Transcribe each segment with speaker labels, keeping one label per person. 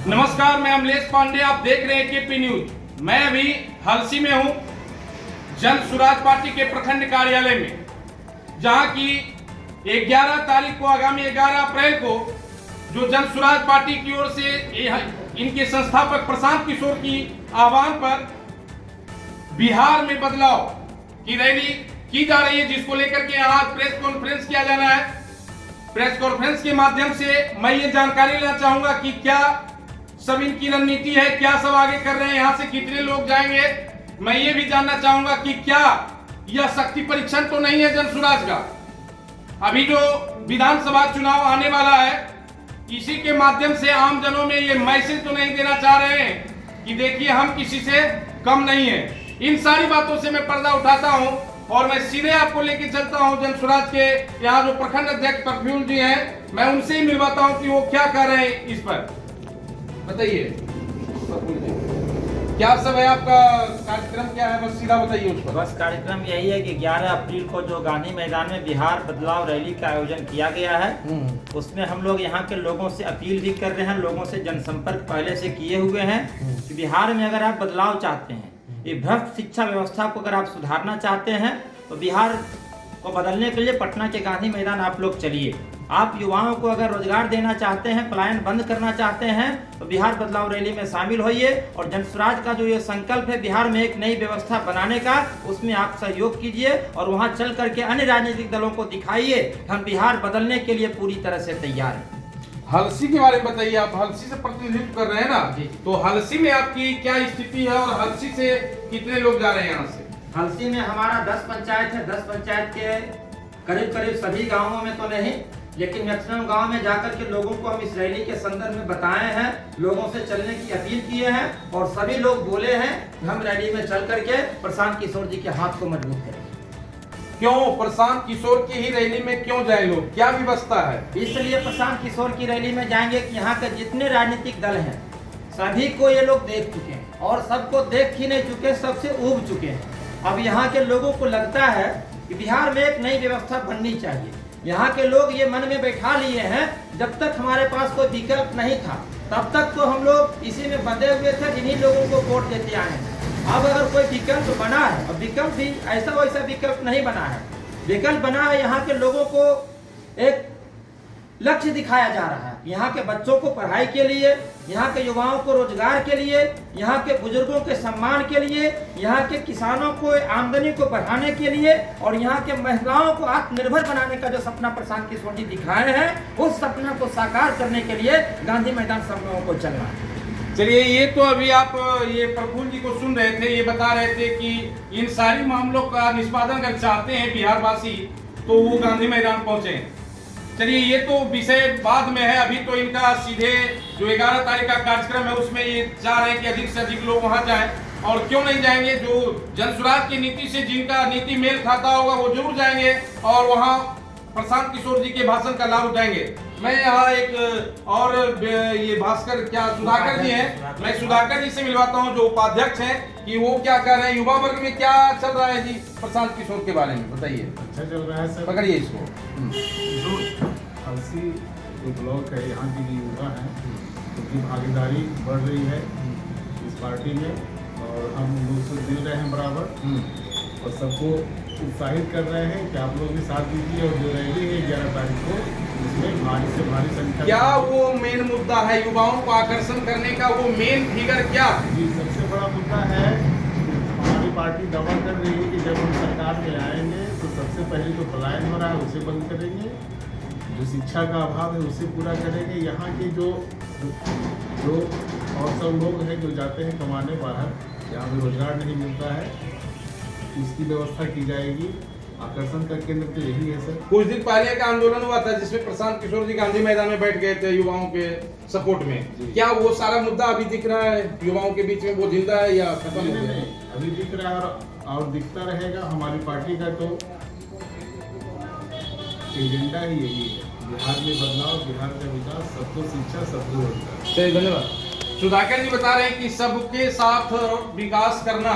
Speaker 1: नमस्कार, मैं अमलेश पांडे, आप देख रहे हैं केपी न्यूज। मैं अभी हलसी में हूं, जन सुराज पार्टी के प्रखंड कार्यालय में, जहां की 11 तारीख को, आगामी 11 अप्रैल को जो जन सुराज पार्टी की ओर से इनके संस्थापक प्रशांत किशोर की आह्वान पर बिहार में बदलाव की रैली की जा रही है, जिसको लेकर के आज प्रेस कॉन्फ्रेंस किया जाना है। प्रेस कॉन्फ्रेंस के माध्यम से मैं ये जानकारी लेना चाहूंगा कि क्या सब इनकी रणनीति है, क्या सब आगे कर रहे हैं, यहाँ से कितने लोग जाएंगे। मैं ये भी जानना चाहूंगा कि क्या यह शक्ति परीक्षण तो नहीं है जन सुराज का। अभी जो विधानसभा चुनाव आने वाला है, इसी के माध्यम से आम जनों में ये मैसेज तो नहीं देना चाह रहे हैं कि देखिए हम किसी से कम नहीं है। इन सारी बातों से मैं पर्दा उठाता हूं और मैं सीधे आपको लेके चलता हूं जन सुराज के यहाँ जो प्रखंड अध्यक्ष प्रफुल्ल जी हैं, मैं उनसे ही मिलवाता हूं कि वो क्या कर रहे हैं इस पर। बताइए प्रफुल्ल जी, क्या सब है आपका कार्यक्रम, क्या है, बस सीधा बताइए उस पर।
Speaker 2: बस कार्यक्रम यही है कि 11 अप्रैल को जो गांधी मैदान में बिहार बदलाव रैली का आयोजन किया गया है, उसमें हम लोग यहाँ के लोगों से अपील भी कर रहे हैं, लोगों से जनसंपर्क पहले से किए हुए हैं कि बिहार में अगर आप बदलाव चाहते हैं, ये भ्रष्ट शिक्षा व्यवस्था को अगर आप सुधारना चाहते हैं, तो बिहार को बदलने के लिए पटना के गांधी मैदान आप लोग चलिए। आप युवाओं को अगर रोजगार देना चाहते हैं, पलायन बंद करना चाहते हैं, तो बिहार बदलाव रैली में शामिल होइए और जनसुराज का जो ये संकल्प है बिहार में एक नई व्यवस्था बनाने का, उसमें आप सहयोग कीजिए और वहां चल करके अन्य राजनीतिक दलों को दिखाइए हम बिहार बदलने के लिए पूरी तरह से तैयार हैं।
Speaker 1: हलसी के बारे में बताइए, आप हलसी से प्रतिनिधित्व कर रहे हैं ना, तो हलसी में आपकी क्या स्थिति है और हलसी से कितने लोग जा रहे हैं यहाँ से?
Speaker 2: हलसी में हमारा 10 पंचायत है, 10 पंचायत के करीब सभी गाँवों में तो नहीं, लेकिन मैक्सिमम गांव में जाकर के लोगों को हम इस रैली के संदर्भ में बताए हैं, लोगों से चलने की अपील किए हैं और सभी लोग बोले हैं कि हम रैली में चल करके प्रशांत किशोर जी के हाथ को मजबूत करेंगे।
Speaker 1: क्यों प्रशांत किशोर की ही रैली में क्यों जाए लोग, क्या व्यवस्था है?
Speaker 2: इसलिए प्रशांत किशोर की रैली में जाएंगे कि यहाँ के जितने राजनीतिक दल हैं सभी को ये लोग देख चुके हैं और सबको देख ही नहीं चुके, सबसे ऊब चुके हैं। अब यहाँ के लोगों को लगता है कि बिहार में एक नई व्यवस्था बननी चाहिए। यहाँ के लोग ये मन में बैठा लिए हैं, जब तक हमारे पास कोई विकल्प नहीं था तब तक तो हम लोग इसी में बंधे हुए थे, जिन्हीं लोगों को वोट देते आए हैं। अब अगर कोई विकल्प बना है, और विकल्प भी ऐसा वैसा विकल्प नहीं बना है, विकल्प बना है यहाँ के लोगों को एक लक्ष्य दिखाया जा रहा है। यहाँ के बच्चों को पढ़ाई के लिए, यहाँ के युवाओं को रोजगार के लिए, यहाँ के बुजुर्गों के सम्मान के लिए, यहाँ के किसानों को आमदनी को बढ़ाने के लिए और यहाँ के महिलाओं को आत्मनिर्भर बनाने का जो सपना प्रशांत किशोर जी दिखाए हैं, उस सपना को साकार करने के लिए गांधी मैदान सब लोगों को चलना है।
Speaker 1: चलिए, ये तो अभी आप ये प्रफुल्ल जी को सुन रहे थे, ये बता रहे थे कि इन सारी मामलों का निष्पादन अगर चाहते हैं बिहार वासी तो वो गांधी मैदान पहुंचे। चलिए, ये तो विषय बाद में है, अभी तो इनका सीधे जो 11 तारीख का कार्यक्रम है उसमें ये चाह रहे हैं कि अधिक से अधिक लोग वहां जाएं, और क्यों नहीं जाएंगे, जो जनसुराज की नीति से जिनका नीति मेल खाता होगा वो जरूर जाएंगे और वहां प्रशांत किशोर जी के भाषण का लाभ उठाएंगे। मैं यहाँ एक और ये भास्कर क्या सुधाकर जी हैं, मैं सुधाकर जी से मिलवाता हूँ जो उपाध्यक्ष हैं, कि वो क्या कर रहे हैं, युवा वर्ग में क्या चल रहा है जी प्रशांत किशोर के बारे में बताइए।
Speaker 3: अच्छा चल रहा है सर,
Speaker 1: पकड़िए इसको।
Speaker 3: जो हलसी जो ब्लॉक है, यहाँ की जो युवा है उनकी भागीदारी बढ़ रही है इस पार्टी में और हम लोग से मिल रहे हैं बराबर और सबको उत्साहित कर रहे हैं कि आप लोग भी साथ दीजिए। और जो रैली है 11 तारीख को, इसमें भारी से भारी संख्या,
Speaker 1: क्या वो मेन मुद्दा है युवाओं को आकर्षण करने का, वो मेन फिगर क्या?
Speaker 3: जी, सबसे बड़ा मुद्दा है हमारी पार्टी दावा कर रही है कि जब हम सरकार में आएंगे तो सबसे पहले जो पलायन हो रहा है उसे बंद करेंगे, जो शिक्षा का अभाव है उसे पूरा करेंगे। यहाँ के जो और सब लोग हैं जो जाते हैं कमाने बाहर, जहाँ भी रोजगार नहीं मिलता है, उसकी व्यवस्था की जाएगी। आकर्षण का केंद्र तो यही है सर।
Speaker 1: कुछ दिन पहले का आंदोलन हुआ था जिसमें प्रशांत किशोर जी गांधी मैदान में बैठ गए थे युवाओं के सपोर्ट में, क्या वो सारा मुद्दा अभी दिख रहा है युवाओं के बीच में, वो जिंदा है या खत्म हो गया?
Speaker 3: अभी दिख रहा है और दिखता रहेगा। हमारी पार्टी का तो एजेंडा ही यही है, बिहार में बदलाव, बिहार का विकास, सबको शिक्षा, सबको रोजगार।
Speaker 1: चलिए, धन्यवाद। सुधाकर जी बता रहे हैं कि सबके साथ विकास करना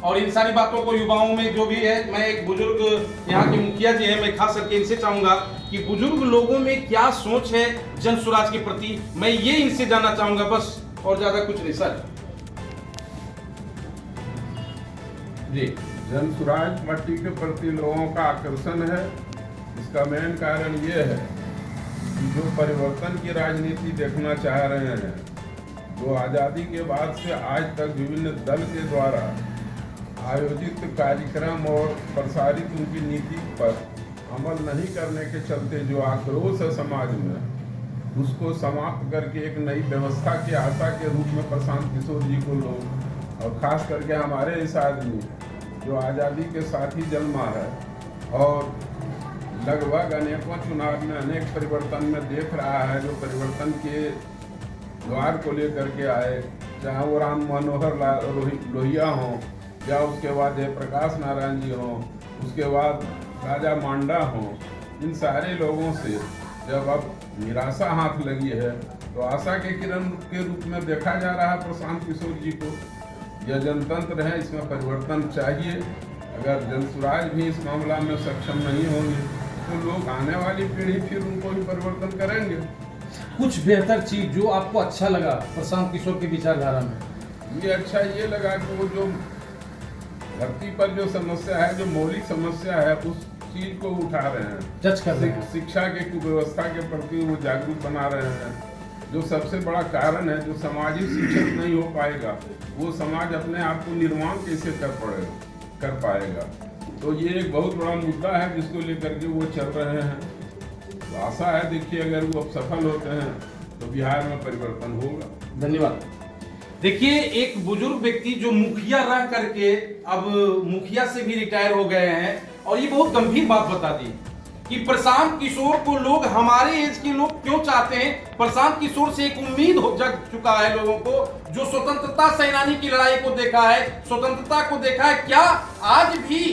Speaker 1: और इन सारी बातों को युवाओं में जो भी है, मैं एक बुजुर्ग यहाँ के मुखिया जी हैं, मैं खास करके इनसे चाहूंगा कि बुजुर्ग लोगों में क्या सोच है जन सुराज के प्रति, मैं ये इनसे जानना चाहूंगा। बस और ज्यादा कुछ नहीं सर। जी,
Speaker 4: जन स्वराज पार्टी के प्रति लोगों का आकर्षण है। इसका मेन कारण ये है कि जो परिवर्तन की राजनीति देखना चाह रहे हैं, जो आज़ादी के बाद से आज तक विभिन्न दल के द्वारा आयोजित कार्यक्रम और प्रसारित उनकी नीति पर अमल नहीं करने के चलते जो आक्रोश है समाज में, उसको समाप्त करके एक नई व्यवस्था की आशा के रूप में प्रशांत किशोर जी को लोग, और खास करके हमारे इस आदमी जो आज़ादी के साथ ही जन्मा है और लगभग अनेकों चुनाव में अनेक परिवर्तन में देख रहा है, जो परिवर्तन के द्वार को लेकर के आए, चाहे वो राम मनोहर लोहिया हों या उसके बाद जयप्रकाश नारायण जी हों, उसके बाद राजा मांडा हों, इन सारे लोगों से जब अब निराशा हाथ लगी है तो आशा के किरण के रूप में देखा जा रहा है प्रशांत किशोर जी को। यह जनतंत्र है, इसमें परिवर्तन चाहिए। अगर जनसुराज भी इस मामला में सक्षम नहीं होंगे तो लोग, आने वाली पीढ़ी फिर उनको भी परिवर्तन करेंगे।
Speaker 1: कुछ बेहतर चीज जो आपको अच्छा लगा प्रशांत किशोर की विचारधारा में?
Speaker 4: ये अच्छा ये लगा कि वो जो धरती पर जो समस्या है, जो मौलिक समस्या है, उस चीज को उठा रहे हैं,
Speaker 1: जज कर रहे हैं।
Speaker 4: शिक्षा के कुव्यवस्था के प्रति वो जागरूक बना रहे हैं। जो सबसे बड़ा कारण है, जो समाज ही शिक्षित नहीं हो पाएगा, वो समाज अपने आप को निर्माण कैसे कर पाएगा। तो ये एक बहुत बड़ा मुद्दा है जिसको लेकर के वो चल रहे हैं। तो आशा है, देखिए अगर वो अब सफल होते हैं तो बिहार में परिवर्तन होगा।
Speaker 1: धन्यवाद। देखिए, एक बुजुर्ग व्यक्ति जो मुखिया रह करके अब मुखिया से भी रिटायर हो गए हैं, और ये बहुत गंभीर बात बता दी कि प्रशांत किशोर को लोग, हमारे एज के लोग क्यों चाहते हैं। प्रशांत किशोर से एक उम्मीद हो जग चुका है लोगों को, जो स्वतंत्रता सेनानी की लड़ाई को देखा है, स्वतंत्रता को देखा है। क्या आज भी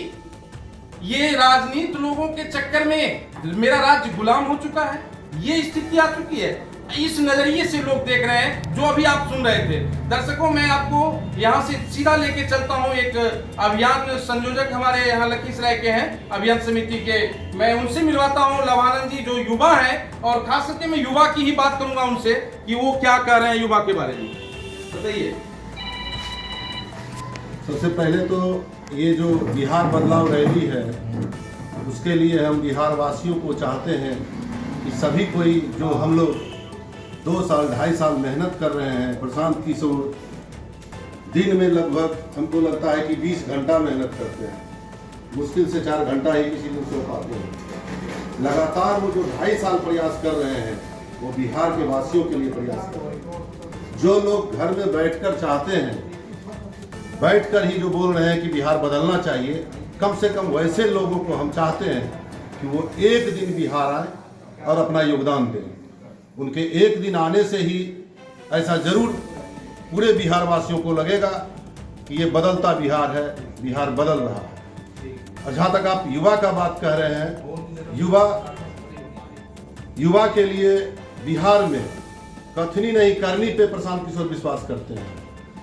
Speaker 1: ये राजनीति लोगों के चक्कर में मेरा राज्य गुलाम हो चुका है? ये स्थिति आ चुकी है। इस नजरिए से लोग देख रहे हैं जो अभी आप सुन रहे थे। दर्शकों, मैं आपको यहाँ से सीधा लेके चलता हूँ। एक अभियान संयोजक हमारे यहाँ लखीसराय के हैं, अभियान समिति के, मैं उनसे मिलवाता हूँ। लवानंद जी जो युवा हैं, और खास करके मैं युवा की ही बात करूंगा उनसे कि वो क्या कह रहे हैं युवा के बारे में। बताइए।
Speaker 5: सबसे पहले तो ये जो बिहार बदलाव रैली है, उसके लिए हम बिहार वासियों को चाहते हैं कि सभी कोई, जो हम लोग 2 साल 2.5 साल मेहनत कर रहे हैं, प्रशांत किशोर दिन में लगभग हमको लगता है कि 20 घंटा मेहनत करते हैं, मुश्किल से 4 घंटा ही किसी दिन सो पाते हैं। लगातार वो जो 2.5 साल प्रयास कर रहे हैं, वो बिहार के वासियों के लिए प्रयास कर रहे हैं। जो लोग घर में बैठकर चाहते हैं, बैठकर ही जो बोल रहे हैं कि बिहार बदलना चाहिए, कम से कम वैसे लोगों को हम चाहते हैं कि वो एक दिन बिहार आए और अपना योगदान दें। उनके एक दिन आने से ही ऐसा जरूर पूरे बिहार वासियों को लगेगा कि ये बदलता बिहार है, बिहार बदल रहा है। और जहाँ तक आप युवा का बात कह रहे हैं, युवा के लिए बिहार में कथनी नहीं करनी पे प्रशांत किशोर विश्वास करते हैं।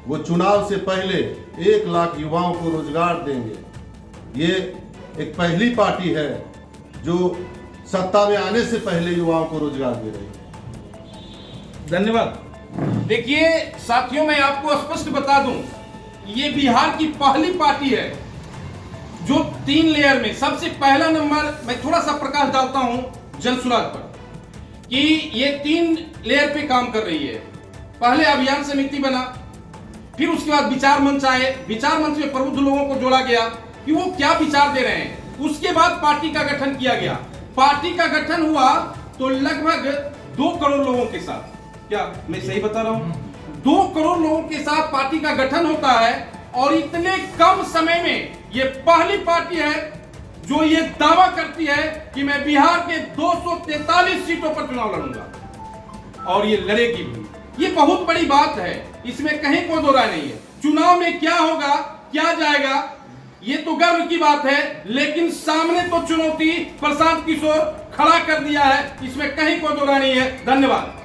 Speaker 5: वो चुनाव से पहले 1 लाख युवाओं को रोजगार देंगे। ये एक पहली पार्टी है जो सत्ता में आने से पहले युवाओं को रोजगार दे रही है।
Speaker 1: धन्यवाद। देखिए साथियों, मैं आपको स्पष्ट बता दूं, ये बिहार की पहली पार्टी है जो 3 लेयर में, सबसे पहला नंबर मैं थोड़ा सा प्रकाश डालता हूं जनसुराज पर, कि ये 3 लेयर पे काम कर रही है। पहले अभियान समिति बना, फिर उसके बाद विचार मंच आए, विचार मंच में प्रबुद्ध लोगों को जोड़ा गया कि वो क्या विचार दे रहे हैं। उसके बाद पार्टी का गठन किया गया। पार्टी का गठन हुआ तो लगभग 2 करोड़ लोगों के साथ, क्या मैं सही बता रहा हूं? 2 करोड़ लोगों के साथ पार्टी का गठन होता है, और इतने कम समय में ये पहली पार्टी है जो ये दावा करती है कि मैं बिहार के 243 सीटों पर चुनाव लड़ूंगा, और ये लड़ेगी भी। ये बहुत बड़ी बात है, इसमें कहीं कोई दो राय नहीं है। चुनाव में क्या होगा, क्या जाएगा, ये तो गर्व की बात है, लेकिन सामने तो चुनौती प्रशांत किशोर खड़ा कर दिया है, इसमें कहीं कोई दो राय नहीं है। धन्यवाद।